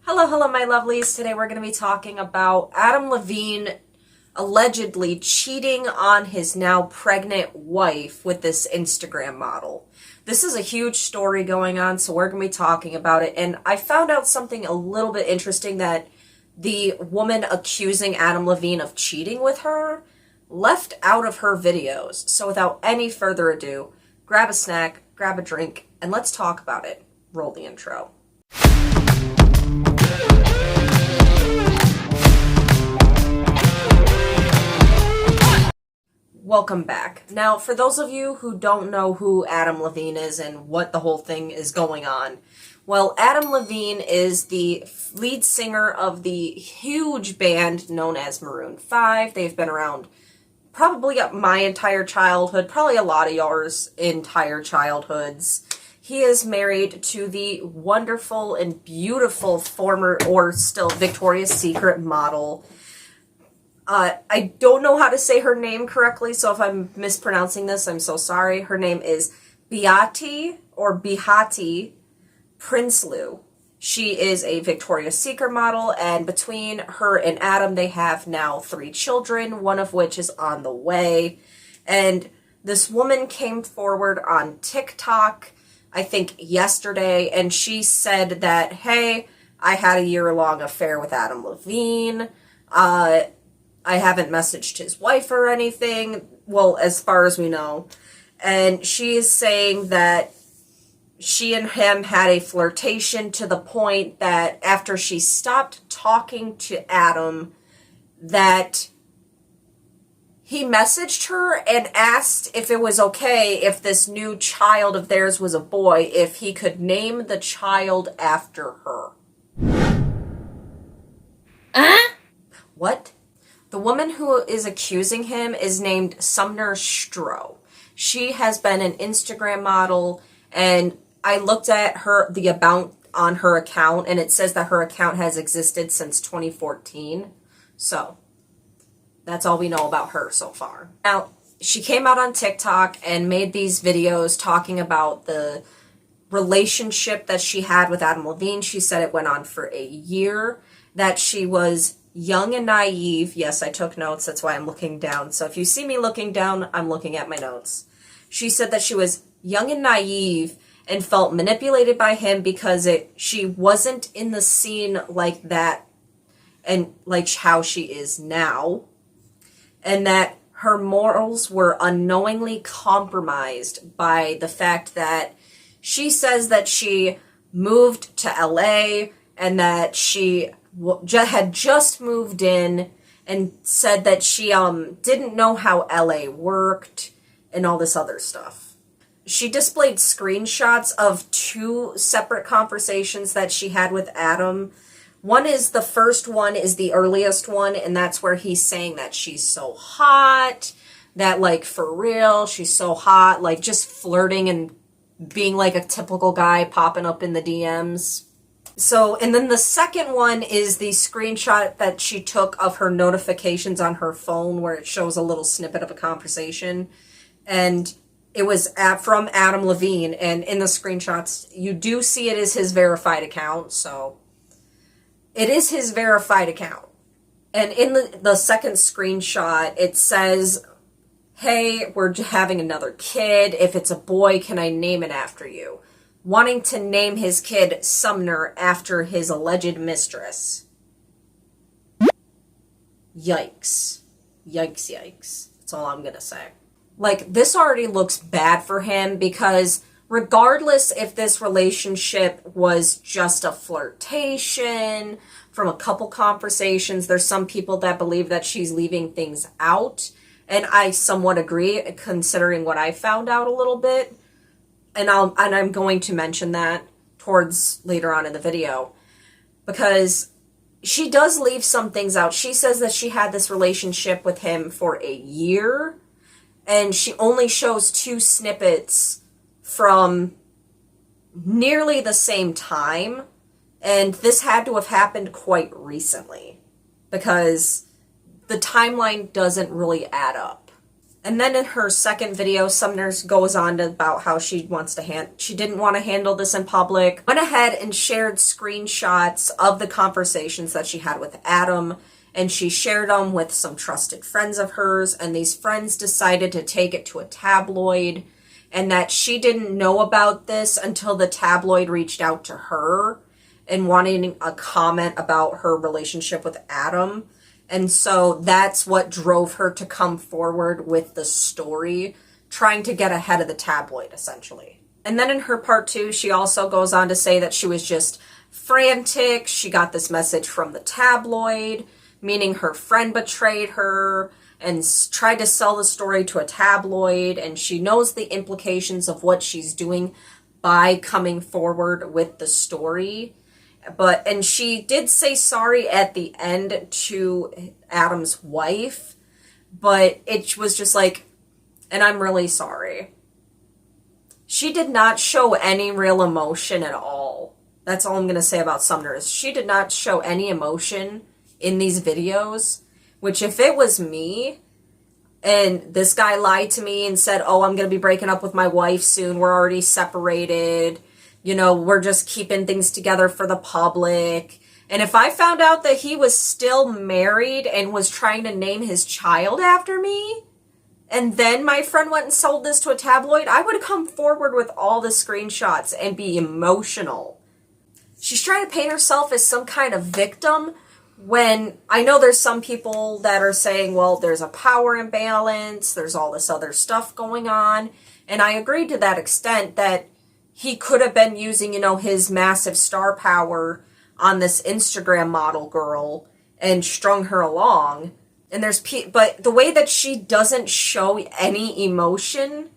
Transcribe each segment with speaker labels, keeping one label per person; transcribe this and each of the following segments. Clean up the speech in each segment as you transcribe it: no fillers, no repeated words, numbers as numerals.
Speaker 1: Hello, my lovelies. Today we're going to be talking about Adam Levine allegedly cheating on his now pregnant wife with this Instagram model. This is a huge story going on, so we're going to be talking about it. And I found out something a little bit interesting, that the woman accusing Adam Levine of cheating with her left out of her videos. So without any further ado, grab a snack, grab a drink, and let's talk about it. Roll the intro. Welcome back. Now, for those of you who don't know who Adam Levine is and what the whole thing is going on, well, Adam Levine is the lead singer of the huge band known as Maroon 5. They've been around probably my entire childhood, probably a lot of yours entire childhoods. He is married to the wonderful and beautiful former or still Victoria's Secret model. I don't know how to say her name correctly, so if I'm mispronouncing this, I'm so sorry. Her name is Behati Prinsloo. She is a Victoria's Secret model, and between her and Adam, they have now 3 children, one of which is on the way. And this woman came forward on TikTok, I think yesterday, and she said that, hey, I had a year-long affair with Adam Levine. I haven't messaged his wife or anything, well, as far as we know. And she is saying that she and him had a flirtation to the point that after she stopped talking to Adam, that he messaged her and asked if it was okay if this new child of theirs was a boy, if he could name the child after her. What? The woman who is accusing him is named Sumner. She has been an Instagram model, and I looked at the about on her account, and it says that her account has existed since 2014. So that's all we know about her so far. Now, she came out on TikTok and made these videos talking about the relationship that she had with Adam Levine. She said it went on for a year, that she was young and naive. Yes, I took notes. That's why I'm looking down. So if you see me looking down, I'm looking at my notes. She said that she was young and naive and felt manipulated by him because she wasn't in the scene like that and like how she is now. And that her morals were unknowingly compromised by the fact that she says that she moved to LA and that she had just moved in, and said that she didn't know how LA worked and all this other stuff. She displayed screenshots of 2 separate conversations that she had with Adam. The first one is the earliest one, and that's where he's saying that she's so hot, that like for real, she's so hot, like just flirting and being like a typical guy popping up in the DMs. So, and then the second one is the screenshot that she took of her notifications on her phone, where it shows a little snippet of a conversation. And it was from Adam Levine. And in the screenshots, you do see it is his verified account. So it is his verified account. And in the second screenshot, it says, hey, we're having another kid. If it's a boy, can I name it after you? Wanting to name his kid Sumner after his alleged mistress. Yikes. Yikes. That's all I'm gonna say. Like, this already looks bad for him, because regardless if this relationship was just a flirtation from a couple conversations, there's some people that believe that she's leaving things out. And I somewhat agree, considering what I found out a little bit. And I'm going to mention that towards later on in the video, because she does leave some things out. She says that she had this relationship with him for a year, and she only shows 2 snippets from nearly the same time. And this had to have happened quite recently, because the timeline doesn't really add up. And then in her second video, Sumner goes on to about how she didn't want to handle this in public. Went ahead and shared screenshots of the conversations that she had with Adam, and she shared them with some trusted friends of hers, and these friends decided to take it to a tabloid, and that she didn't know about this until the tabloid reached out to her and wanting a comment about her relationship with Adam. And so that's what drove her to come forward with the story, trying to get ahead of the tabloid, essentially. And then in her part 2, she also goes on to say that she was just frantic. She got this message from the tabloid, meaning her friend betrayed her and tried to sell the story to a tabloid, and she knows the implications of what she's doing by coming forward with the story. And she did say sorry at the end to Adam's wife, but it was just like, and I'm really sorry. She did not show any real emotion at all. That's all I'm going to say about Sumner, is she did not show any emotion in these videos, which if it was me and this guy lied to me and said, oh, I'm going to be breaking up with my wife soon, we're already separated, you know, we're just keeping things together for the public. And if I found out that he was still married and was trying to name his child after me, and then my friend went and sold this to a tabloid, I would have come forward with all the screenshots and be emotional. She's trying to paint herself as some kind of victim, when I know there's some people that are saying, well, there's a power imbalance, there's all this other stuff going on. And I agree to that extent that he could have been using, you know, his massive star power on this Instagram model girl and strung her along. And but the way that she doesn't show any emotion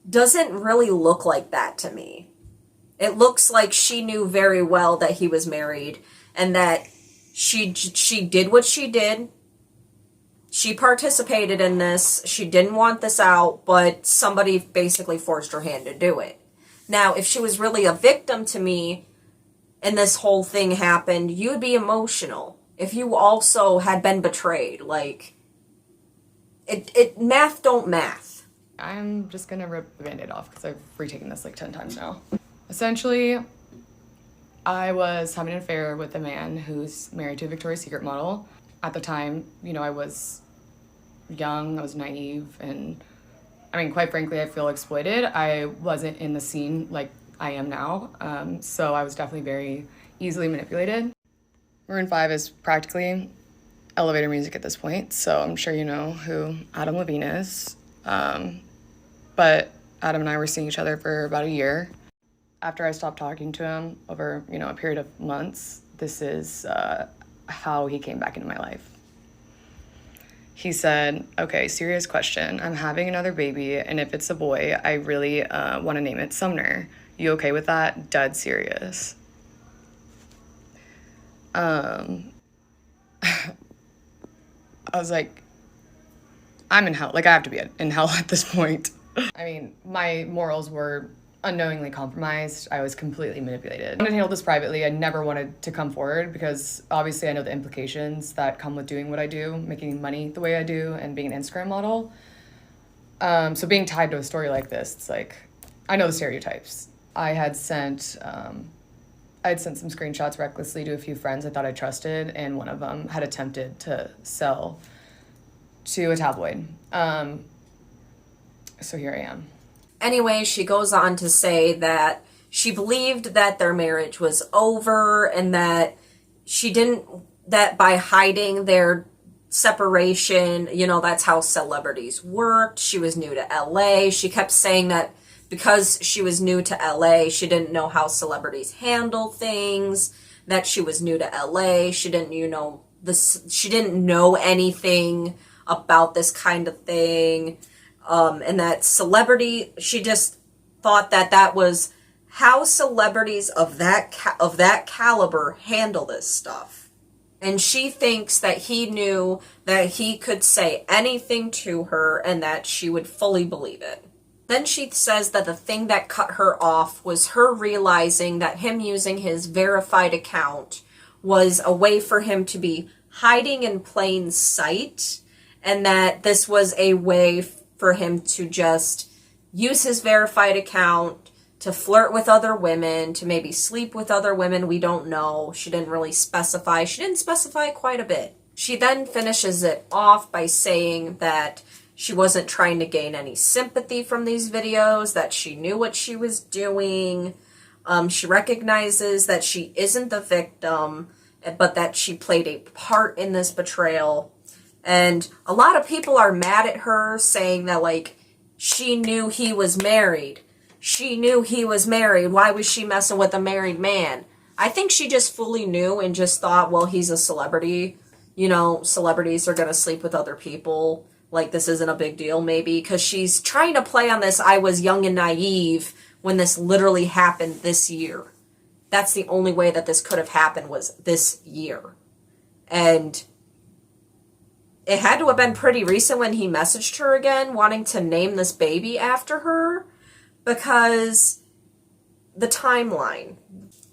Speaker 1: doesn't really look like that to me. It looks like she knew very well that he was married and that she did what she did. She participated in this. She didn't want this out, but somebody basically forced her hand to do it. Now, if she was really a victim to me and this whole thing happened, you would be emotional. If you also had been betrayed, like, math don't math.
Speaker 2: I'm just gonna rip the Band-Aid off because I've retaken this like 10 times now. Essentially, I was having an affair with a man who's married to a Victoria's Secret model. At the time, you know, I was young, I was naive, and I mean, quite frankly, I feel exploited. I wasn't in the scene like I am now, so I was definitely very easily manipulated. Maroon 5 is practically elevator music at this point, so I'm sure you know who Adam Levine is. But Adam and I were seeing each other for about a year. After I stopped talking to him over, you know, a period of months, this is how he came back into my life. He said, okay, serious question. I'm having another baby, and if it's a boy, I really want to name it Sumner. You okay with that? Dead serious. I was like, I'm in hell. Like, I have to be in hell at this point. I mean, my morals were unknowingly compromised. I was completely manipulated. I wanted to handle this privately. I never wanted to come forward because obviously I know the implications that come with doing what I do, making money the way I do, and being an Instagram model. So being tied to a story like this, it's like, I know the stereotypes. I had sent some screenshots recklessly to a few friends I thought I trusted, and one of them had attempted to sell to a tabloid. So here I am.
Speaker 1: Anyway, she goes on to say that she believed that their marriage was over and that that by hiding their separation, you know, that's how celebrities worked. She was new to LA. She kept saying that because she was new to LA, she didn't know how celebrities handle things, that she was new to LA. She didn't know anything about this kind of thing. And that she just thought that was how celebrities of that caliber handle this stuff. And she thinks that he knew that he could say anything to her and that she would fully believe it. Then she says that the thing that cut her off was her realizing that him using his verified account was a way for him to be hiding in plain sight, and that this was a way for him to just use his verified account to flirt with other women, to maybe sleep with other women. We don't know. She didn't really specify. She didn't specify quite a bit. She then finishes it off by saying that she wasn't trying to gain any sympathy from these videos, that she knew what she was doing. She recognizes that she isn't the victim, but that she played a part in this betrayal. And a lot of people are mad at her, saying that, like, she knew he was married. She knew he was married. Why was she messing with a married man? I think she just fully knew and just thought, well, he's a celebrity. You know, celebrities are going to sleep with other people. Like, this isn't a big deal, maybe. Because she's trying to play on this, I was young and naive when this literally happened this year. That's the only way that this could have happened, was this year. And it had to have been pretty recent when he messaged her again, wanting to name this baby after her, because the timeline.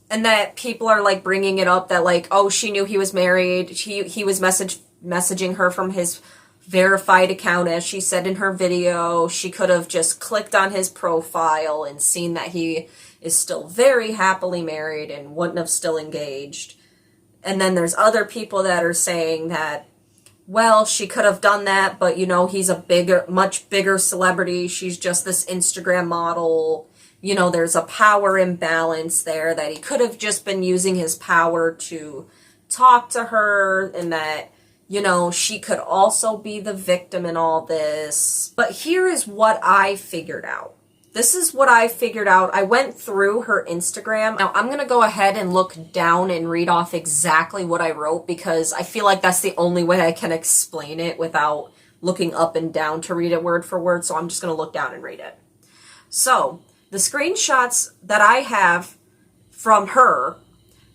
Speaker 1: And that people are, like, bringing it up that, like, oh, she knew he was married. He was messaging her from his verified account, as she said in her video. She could have just clicked on his profile and seen that he is still very happily married and wouldn't have still engaged. And then there's other people that are saying that, well, she could have done that, but, you know, he's a much bigger celebrity. She's just this Instagram model. You know, there's a power imbalance there, that he could have just been using his power to talk to her, and that, you know, she could also be the victim in all this. But here is what I figured out. This is what I figured out. I went through her Instagram. Now, I'm going to go ahead and look down and read off exactly what I wrote, because I feel like that's the only way I can explain it without looking up and down to read it word for word. So I'm just going to look down and read it. So the screenshots that I have from her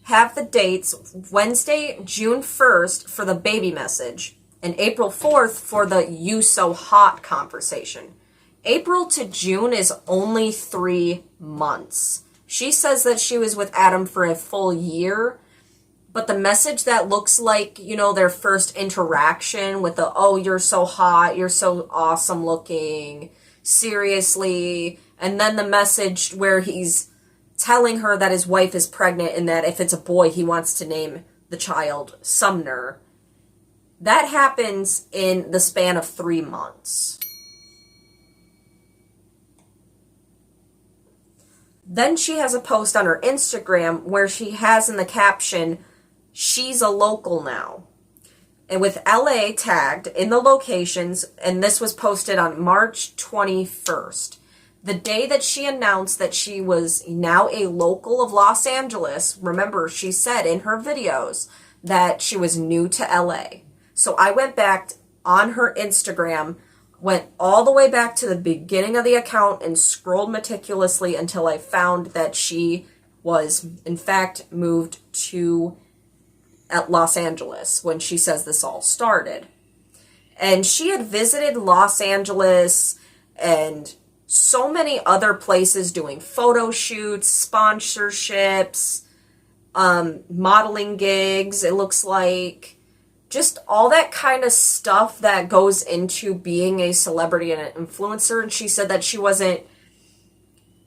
Speaker 1: have the dates Wednesday, June 1st for the baby message, and April 4th for the "you so hot" conversation. April to June is only 3 months. She says that she was with Adam for a full year, but the message that looks like, you know, their first interaction with the, oh, you're so hot, you're so awesome looking, seriously, and then the message where he's telling her that his wife is pregnant and that if it's a boy, he wants to name the child Sumner. That happens in the span of 3 months. Then she has a post on her Instagram where she has in the caption, "She's a local now," and with LA tagged in the locations, and this was posted on March 21st. The day that she announced that she was now a local of Los Angeles. Remember, she said in her videos that she was new to LA. So I went back on her Instagram, went all the way back to the beginning of the account and scrolled meticulously until I found that she was, in fact, moved to Los Angeles when she says this all started. And she had visited Los Angeles and so many other places doing photo shoots, sponsorships, modeling gigs, it looks like. Just all that kind of stuff that goes into being a celebrity and an influencer. And she said that she wasn't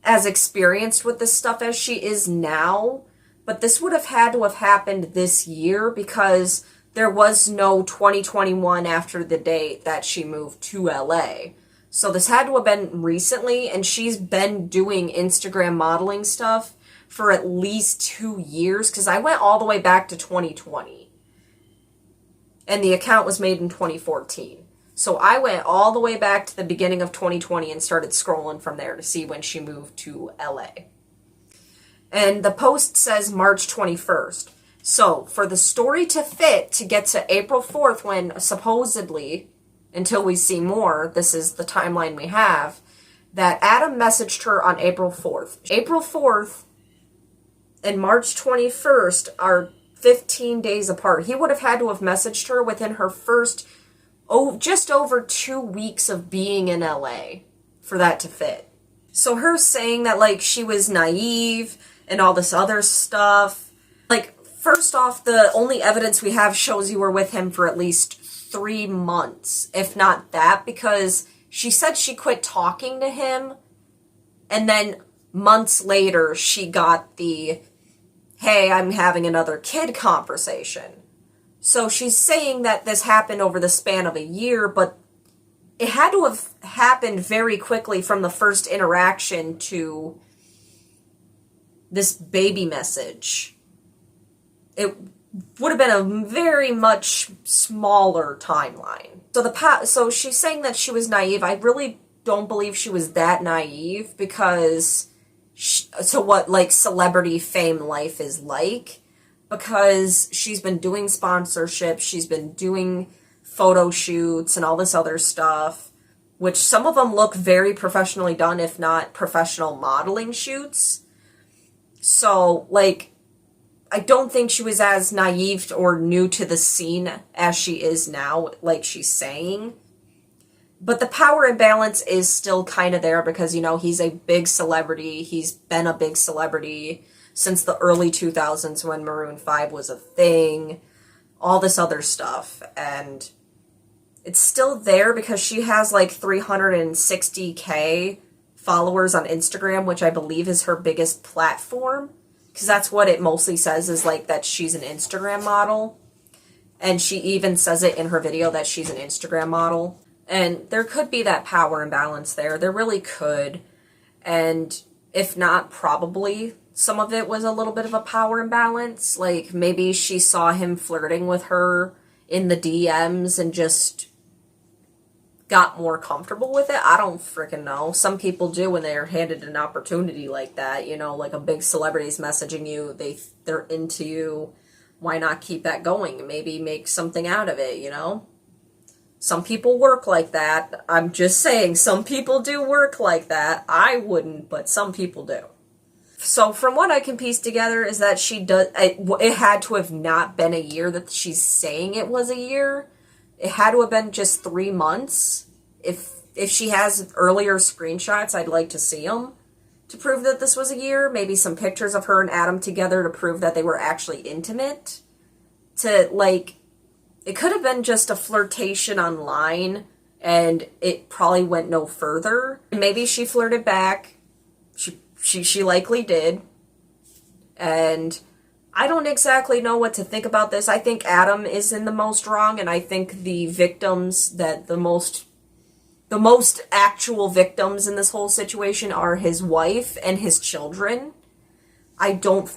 Speaker 1: as experienced with this stuff as she is now. But this would have had to have happened this year, because there was no 2021 after the date that she moved to LA. So this had to have been recently, and she's been doing Instagram modeling stuff for at least 2 years, because I went all the way back to 2020. And the account was made in 2014. So I went all the way back to the beginning of 2020 and started scrolling from there to see when she moved to LA. And the post says March 21st. So for the story to fit to get to April 4th, when supposedly, until we see more, this is the timeline we have, that Adam messaged her on April 4th. April 4th and March 21st are 15 days apart. He would have had to have messaged her within her first, just over 2 weeks of being in LA for that to fit. So her saying that, like, she was naive and all this other stuff, like, first off, the only evidence we have shows you were with him for at least 3 months, if not that, because She said she quit talking to him, and then months later she got the, hey, I'm having another kid conversation. So she's saying that this happened over the span of a year, but it had to have happened very quickly from the first interaction to this baby message. It would have been a very much smaller timeline. So she's saying that she was naive. I really don't believe she was that naive, because to what like celebrity fame life is like, because she's been doing sponsorships, she's been doing photo shoots and all this other stuff, which some of them look very professionally done, if not professional modeling shoots. So, like, I don't think she was as naive or new to the scene as she is now, like she's saying. But the power imbalance is still kind of there because, you know, he's a big celebrity. He's been a big celebrity since the early 2000s when Maroon 5 was a thing. All this other stuff. And it's still there because she has like 360K followers on Instagram, which I believe is her biggest platform. Because that's what it mostly says, is like that she's an Instagram model. And she even says it in her video that she's an Instagram model. And there could be that power imbalance there. There really could. And if not, probably some of it was a little bit of a power imbalance. Like maybe she saw him flirting with her in the DMs and just got more comfortable with it. I don't freaking know. Some people do when they're handed an opportunity like that. You know, like a big celebrity's messaging you. They're into you. Why not keep that going? Maybe make something out of it, you know? Some people work like that. I'm just saying, some people do work like that. I wouldn't, but some people do. So from what I can piece together is that it had to have not been a year that she's saying it was a year. It had to have been just 3 months. If she has earlier screenshots, I'd like to see them to prove that this was a year. Maybe some pictures of her and Adam together to prove that they were actually intimate. It could have been just a flirtation online and it probably went no further. Maybe she flirted back. She likely did. And I don't exactly know what to think about this. I think Adam is in the most wrong, and I think the victims that the most actual victims in this whole situation are his wife and his children. I don't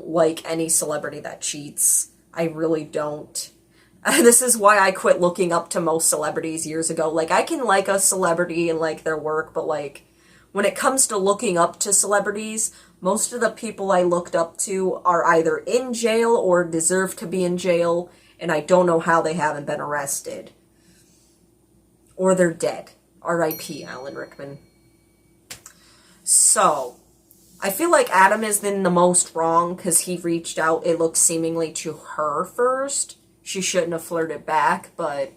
Speaker 1: like any celebrity that cheats. I really don't. This is why I quit looking up to most celebrities years ago. Like, I can like a celebrity and like their work, but like, when it comes to looking up to celebrities, most of the people I looked up to are either in jail or deserve to be in jail, and I don't know how they haven't been arrested. Or they're dead. R.I.P. Alan Rickman. So, I feel like Adam is in the most wrong because he reached out, it looks seemingly, to her first. She shouldn't have flirted back, but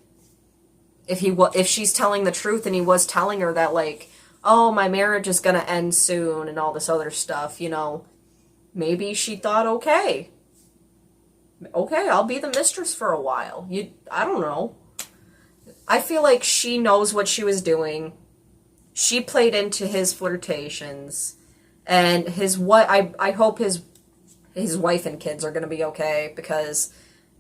Speaker 1: if she's telling the truth and he was telling her that, like, oh, my marriage is gonna end soon and all this other stuff, you know, maybe she thought, okay, I'll be the mistress for a while. I don't know. I feel like she knows what she was doing. She played into his flirtations. And I hope his wife and kids are going to be okay, because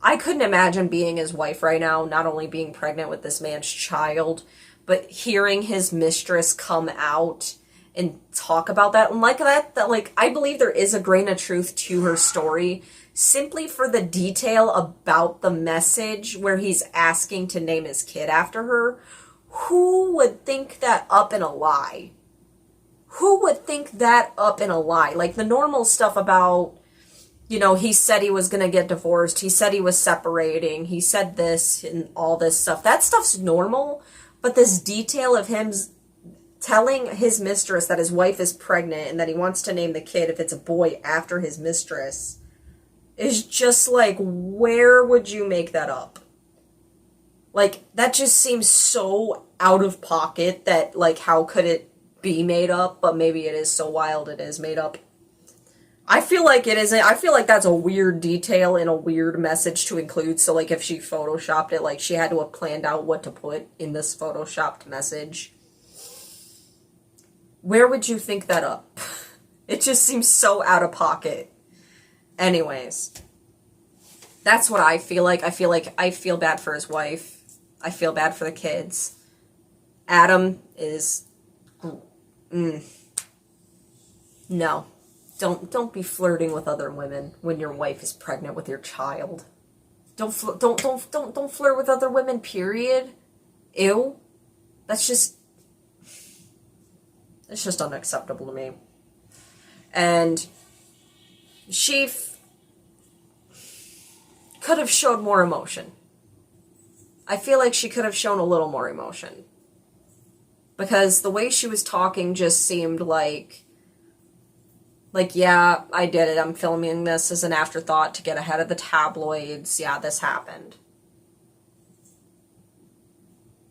Speaker 1: I couldn't imagine being his wife right now, not only being pregnant with this man's child, but hearing his mistress come out and talk about that. And like I believe there is a grain of truth to her story, simply for the detail about the message where he's asking to name his kid after her. Who would think that up in a lie? Who would think that up in a lie? Like the normal stuff about, you know, he said he was going to get divorced. He said he was separating. He said this and all this stuff. That stuff's normal. But this detail of him telling his mistress that his wife is pregnant and that he wants to name the kid, if it's a boy, after his mistress, is just like, where would you make that up? Like, that just seems so out of pocket that, like, how could it be made up? But maybe it is so wild it is made up. I feel like it isn't. I feel like that's a weird detail in a weird message to include. So, like, if she photoshopped it, like, she had to have planned out what to put in this photoshopped message. Where would you think that up? It just seems so out of pocket. Anyways, that's what I feel like. I feel bad for his wife. I feel bad for the kids. Adam is... No. Don't be flirting with other women when your wife is pregnant with your child. Don't flirt with other women, period. Ew. That's just unacceptable to me. And she could have showed more emotion. I feel like she could have shown a little more emotion. Because the way she was talking just seemed like, yeah, I did it. I'm filming this as an afterthought to get ahead of the tabloids. Yeah, this happened.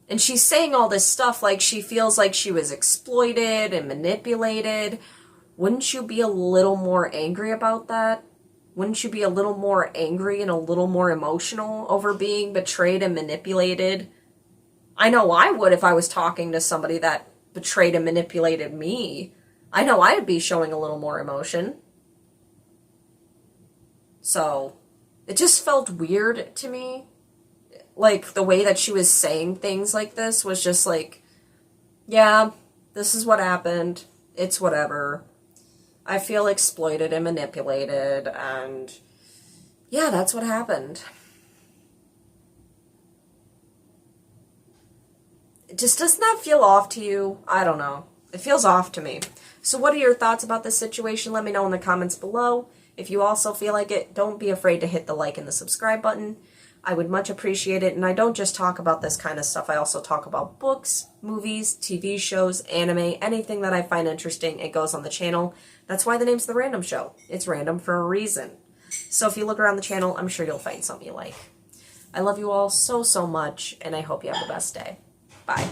Speaker 1: And she's saying all this stuff like she feels like she was exploited and manipulated. Wouldn't you be a little more angry about that? Wouldn't you be a little more angry and a little more emotional over being betrayed and manipulated? I know I would if I was talking to somebody that betrayed and manipulated me. I know I'd be showing a little more emotion. So, it just felt weird to me. Like, the way that she was saying things like this was just like, yeah, this is what happened. It's whatever. I feel exploited and manipulated, and yeah, that's what happened. Doesn't that feel off to you? I don't know. It feels off to me. So what are your thoughts about this situation? Let me know in the comments below. If you also feel like it, don't be afraid to hit the like and the subscribe button. I would much appreciate it. And I don't just talk about this kind of stuff. I also talk about books, movies, TV shows, anime, anything that I find interesting. It goes on the channel. That's why the name's The Random Show. It's random for a reason. So if you look around the channel, I'm sure you'll find something you like. I love you all so, so much, and I hope you have the best day. Bye.